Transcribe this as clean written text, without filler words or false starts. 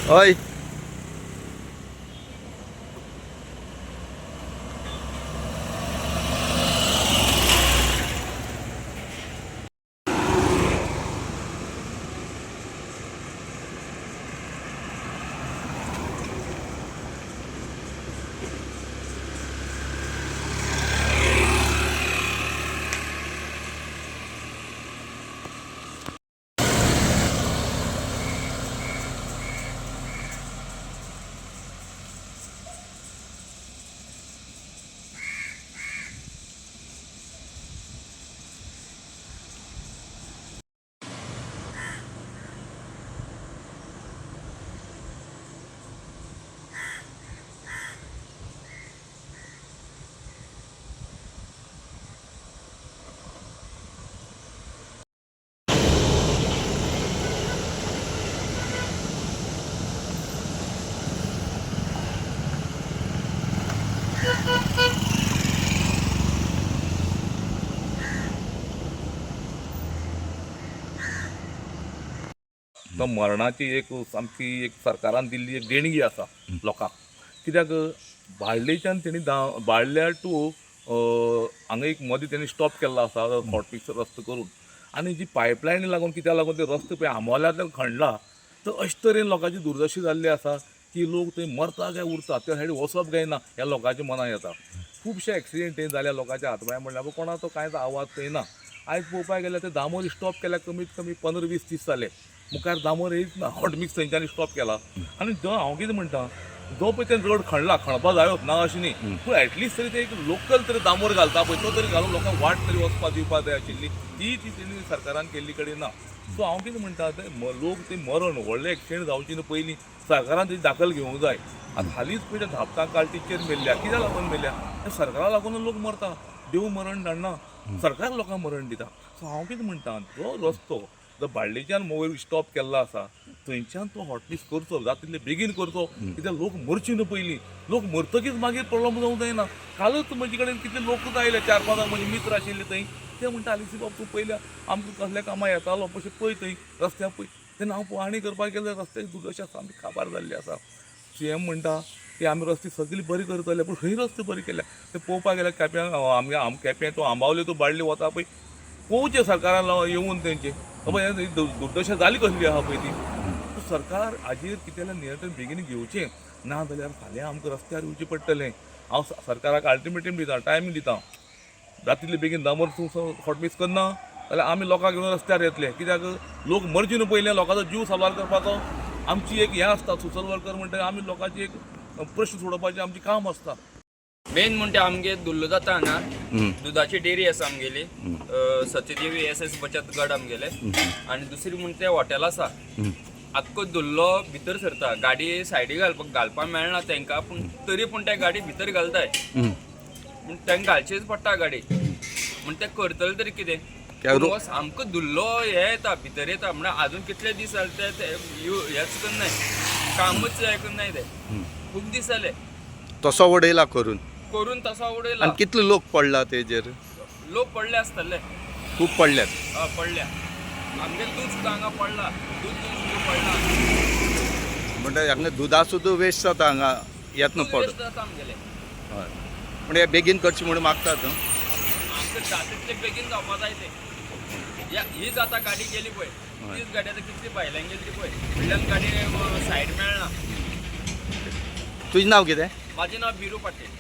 हय तो मरणाची एक सामकी एक सरकारान दिल्ली एक देणगी आसा लोकांक. कित्याक बाळ्ळेच्यान तेणी बाळ्ळ्या टू हांगा एक मदीं तेणी स्टॉप केल्लो आसा हॉटमिक्स रस्तो करून. आनी जी पायपलायनी लागून कित्याक लागून ते रस्तो पळय आमोल्यातल्यान खणला तर अशे तरेन लोकांची दुर्दशा जाल्ली आसा की लोक थंय मरता काय उरता त्या सायडीन वचप काय ना ह्या लोकांच्या मनांत येता. खुबशे एक्सिडेंट थंय जाल्या लोकांच्या हातपांय म्हणल्यार कोणाचो कांयच आवाज थंय ना. आयज पळोवपाक गेल्यार ते दामोर स्टॉप केल्यार कमीत कमी 15-20 दीस जाले. मुखार दामोर येयच ना, हॉटमिक्स थंयच्यानी स्टॉप केला. आनी हांव कितें म्हणटा, जो पळय तें रोड खणला, खणपा जायोच ना अशें न्ही, पूण एटलिस्ट तरी ते एक लोकल तरी दामोर घालता पळय तो तरी घालून लोकांक वाट तरी वचपा दिवपा जाय आशिल्ली, ती तेणी सरकारान केल्ली कडेन ना. सो हांव कितें म्हणटा, ते लोक ते मरण व्हडले एक्सिडेंट जावचे न्ही पयलीं सरकारान तेजी दाखल घेवंक जाय. आतां हालींच पळय त्या धापतां काल्टीचेर मेल्ल्या, कित्याक लागून मेल्ल्या? त्या सरकारा लागून लोक मरता. देव मरण धाडना, सरकार लोकांक मरण दिता. सो हांव कितें म्हणटा, जो रस्तो जो बाळ्ळेच्यान वयर स्टॉप केल्लो आसा थंयच्यान तो हॉटमिक्स करचो, जाता तितले बेगीन करचो. कित्याक लोक मरची न्हू पयलीं, लोक मरतकीच मागीर प्रॉब्लम जावंक जायना. कालच म्हजे कडेन कितले लोकूच आयले, 4-5 म्हजे मित्र आशिल्ले थंय. ते म्हणटा आलिसी बाब तूं पयल्या आमकां कसल्या कामां येतालो पळय पळय थंय रस्त्याक पळय. तेन्ना हांव पाहणी करपाक गेल्यार रस्त्याची दुर्दशा सामकी काबार जाल्ली आसा. CM म्हणटा की आमी रस्ते सगळे बरे करतले, पूण खंय रस्ते बरे केल्या ते पळोवपाक गेल्यार केप्यां केपें तो आंबावले तो बाळ्ळी वता पळय, पळोवचें सरकारान येवन तेंचे बाबा दुर्दशा जाली कसली आहा पळय ती. सरकार हाजेर कितें जाल्यार नियंत्रण बेगीन घेवचें, ना जाल्यार फाल्यां आमकां रस्त्यार येवचें पडटलें. हांव सरकाराक अल्टिमेटम दिता, टायमींग दिता, जाता तितले बेगीन दामोर तूं हॉटमिक्स करना जाल्यार आमी लोकांक घेवन रस्त्यार येतले. कित्याक लोक मरची न्हू पयलीं, लोकांचो जीव सांबाळ करपाचो आमची एक हें आसता. सोशल वर्कर म्हणटा आमी लोकांची एक प्रश्न सोडोवपाचें आमचें काम आसता. मेन म्हणटे आमगे दुल्लो जाता हांगा दुधाची डेअरी आसा आमगेली, सत्यदेवी SS बचत गट आमगेले. आनी दुसरी म्हणटे हॉटेल आसा. आख्खो दुल्लो भितर सरता, गाडी सायडी घालपाक मेळना तांकां, पूण तरी पूण ते गाडी भितर घालताय. पूण तांकां घालचीच पडटा गाडी, म्हण ते करतले तरी कितें. आमकां दुल्लो हे येता भितर येता म्हणल्यार आजून कितले दीस जाले ते हेच करनाय, कामूच करनाय ते. खूब दीस जाले तसो उडयला करून तसो उडयला. आनी कितले लोक पडला तेजेर? लोक पडले आसतले, खूब पडल्यात. पडल्या. आमगे दूध सुद्दां हांगा पडला, दूध पडला. म्हणजे हांगा दुधा सुद्दां वेस्ट जाता, हांगा येतना पड. जाता आमगेले. हय, पूण हे बेगीन करचें म्हणून मागतात. आमकां जाता तितले बेगीन जावपा जाय ते. ही जाता गाडी गेली पळय, तीच गाडी आतां कितली भायल्यान गेली पळय, फुडल्यान गाडी सायड मेळना. तुजें नांव कितें? म्हाजें नांव बिरू पाटील.